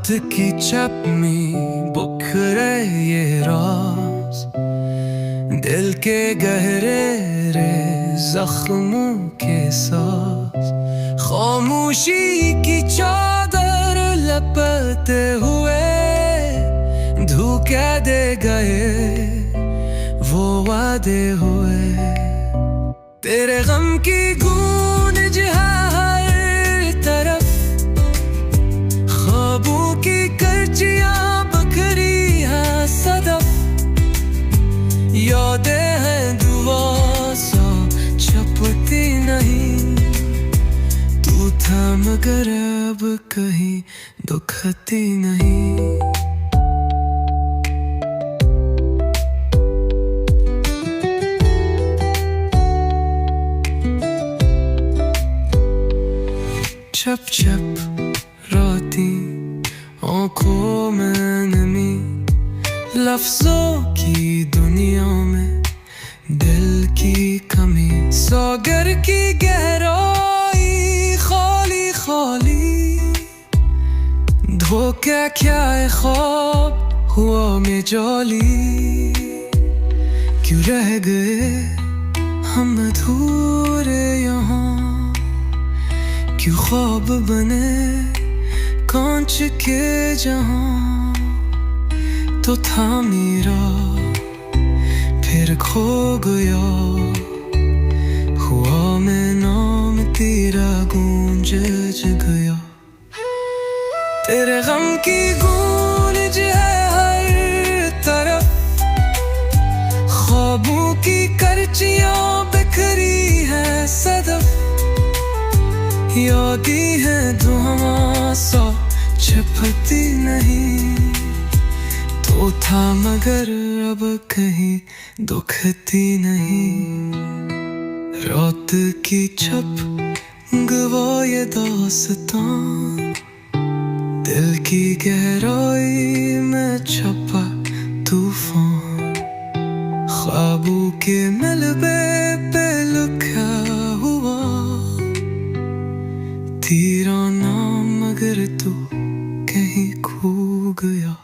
की छप में बुखरे ये राज, दिल के गहरे रे जख्मों के साथ, खामोशी की चादर लपटे हुए धोखा दे गए वो वादे हुए। तेरे गम की गूंज है हर तरफ, ख्वाबों की करचियां बखरी है सदफ, यादें हैं दुआ सा छपती नहीं, तू था मगर अब कहीं दुखती नहीं। छप छप रोती आँखों में नमी, लफ्जों की दुनिया में दिल की कमी, सागर की गहराई खाली खाली, धोखा क्या है ख्वाब हुआ में जाली, क्यों रह गए हम अधूरे यहाँ, क्यों ख्वाब बने कांच के जहां, तो था मेरा फिर खो गया, हुआ मैं नाम तेरा गूंज गया। तेरे गम की गूंज है हर तरफ, ख्वाबों की करचियां बिखरी है सदफ, यादी है धुआं सा छपती नहीं, तो था मगर अब कहीं दुखती नहीं। रात की छप गवाए दास्तां, दिल की गहराई में छपा तूफान, ख्वाबों के मलबे पे लिखा हुआ तेरा नाम, मगर तू कहीं खो गया।